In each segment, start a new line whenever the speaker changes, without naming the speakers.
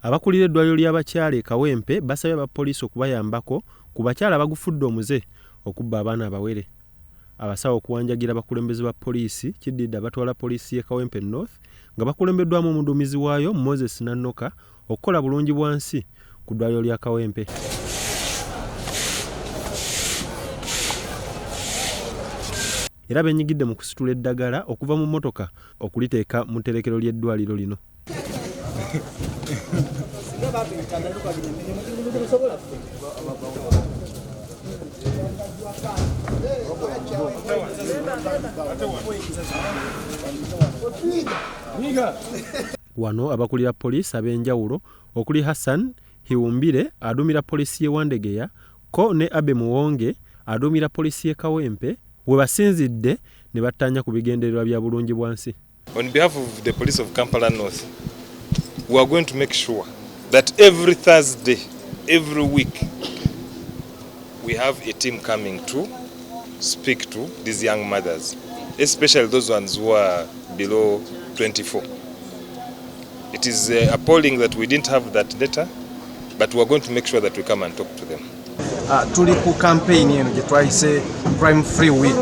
Abakulira eddwaliro ly'abakyala e Kawempe basabye abapoliisi okubayambako ku bakyala bagufudde omuze okubba abaana abawere. Abasawo okuwanjagira abakulembeze ba poliisi kiddidde abatwala poliisi y'e Kawempe North nga bakulembeddwamu omuduumizi waayo Moses Nannoka okukola bulungi bwansi ku ddwaliro lya Kawempe. Era benyigidde mu kusitula eddagala okuva mu mmotoka okuliteeka mu tterekero ly'eddwaliro lino. Wano abakulira poliisi ab'enjawulo okuli Hassan Hiwumbire aduumira poliisi y'e Wandegeya ko ne Abe Muwonge aduumira poliisi y'e Kawempe we basinzidde ne battanya ku bigendererwa bya bulungi bwansi.
On behalf of the police of Kampala North, we are going to make sure that every Thursday, every week, we have a team coming to speak to these young mothers, especially those ones who are below 24. It is appalling that we didn't have that data, but we are going to make sure that we come and talk to them.
Tuli ku campaign eno gye twayise Crime Free Week.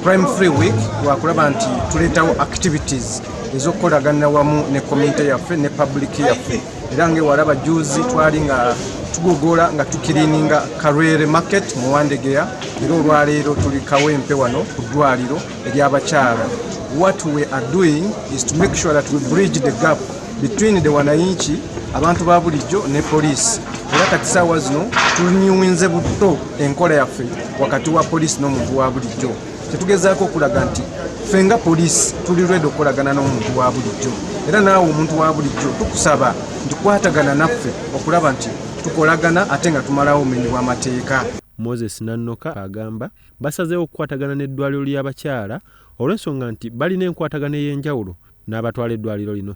Crime Free Week wakulaba nti tuleetawo activities ez'okukolagana wamu ne community yaffe ne public yaffe. Era ng'ewalaba juzi twali nga tugogola nga tukiriininga Karwere Market mu Wandegeya, era olwaleero tuli Kawempe wano ku ddwaliro ery'abakyala. What we are doing is to make sure that we bridge the gap between the wananchi, abantu ba bulijjo ne police. Era kati ssaawa zino tunyuminze butto enkola yaffe wakati wa police n'omuntu wa bulijjo. Tetugezaako okulaga nti ffe nga police tuli ready okukolagana n'omuntu wa bulijjo. Era naawe omuntu wa bulijjo tukusaba nti kwatagana naffe okulaba nti tukolagana ate nga tumalawo obumenyi bw'amateeka.
Moses Nannoka agamba basazeewo okukwatagana n'eddwaliro ly'abakyala olw'ensonga nti balina enkwatagana ey'enjawulo n'abatwala eddwaliro lino.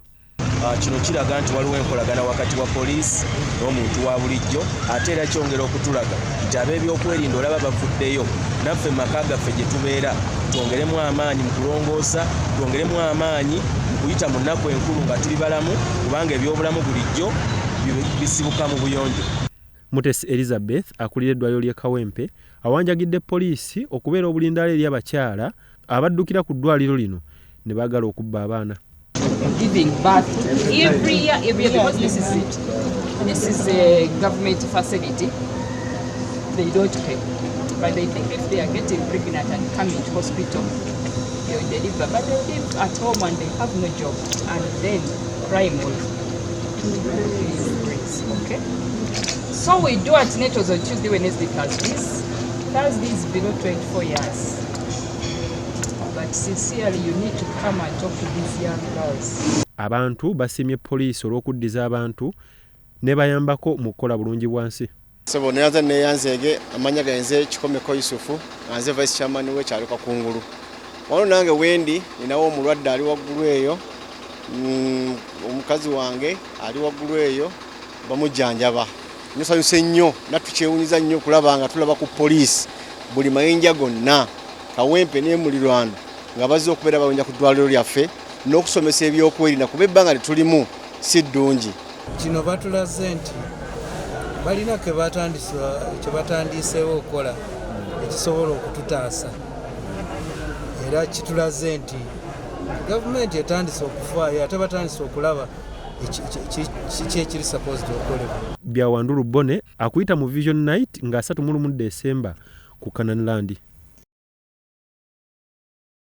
Kino kiraga nti waliwo enkolagana wakati wa poliisi n'omuntu wa bulijjo, ate era kyongera okutulaga nti ab'ebyokwerinda olaba bavuddeyo, naffe maka gaffe gye tubeera twongeremu amaanyi mu kulongoosa, twongeremu amaanyi mu kuyita mu nnaku enkulu nga tuli balamu, kubanga ebyobulamu bulijjo bisibuka mu buyonjo.
Mutesi Elizabeth akulira eddwaliro ly'e Kawempe awanjagidde poliisi okubeera obulindaala eri abakyala abaddukira ku ddwaliro lino ne baagala okubba abaana.
Giving birth every year because this is a government facility. They don't pay, but they think if they are getting pregnant and coming to hospital, they'll deliver. But they live at home and they have no job, and then crime will increase. Okay. So we do antenatals on Tuesday, Wednesday, Thursdays. Thursdays below 24 years. But sincerely, you need to come and talk to these young girls.
Abantu basimye poliisi olw'okuddiza abantu ne bayambako mu kukola bulungi bwansi.
Sebo neyanza neyanzege amanya ganze Kikomeko Yusufu anze vice chairman w'ekyalo Kakungulu. Wano nange wendi ninawo omulwadde ali waggulu eyo, omukazi wange ali waggulu eyo bamujjanjaba. Nsanyuse nnyo natukyewunyiza nnyo kulaba nga tulaba ku poliisi buli mayinja gonna Kawempe n'emulirwano nga bazze okubeera bayonja ku ddwaliro lyaffe n'okusomesa ebyokwerinda kuba ebbanga lye tulimu si ddungi.
Kino batulaze nti balina kye batandiiseewo okukola ekisobola okututaasa, era kitulaze nti gavumenti etandise okufaayo ate batandise okulaba kiki ekiri supposed okolebwa.
Byawandulu Bone akuyita mu Vision Night nga 31 December ku Canaan Land.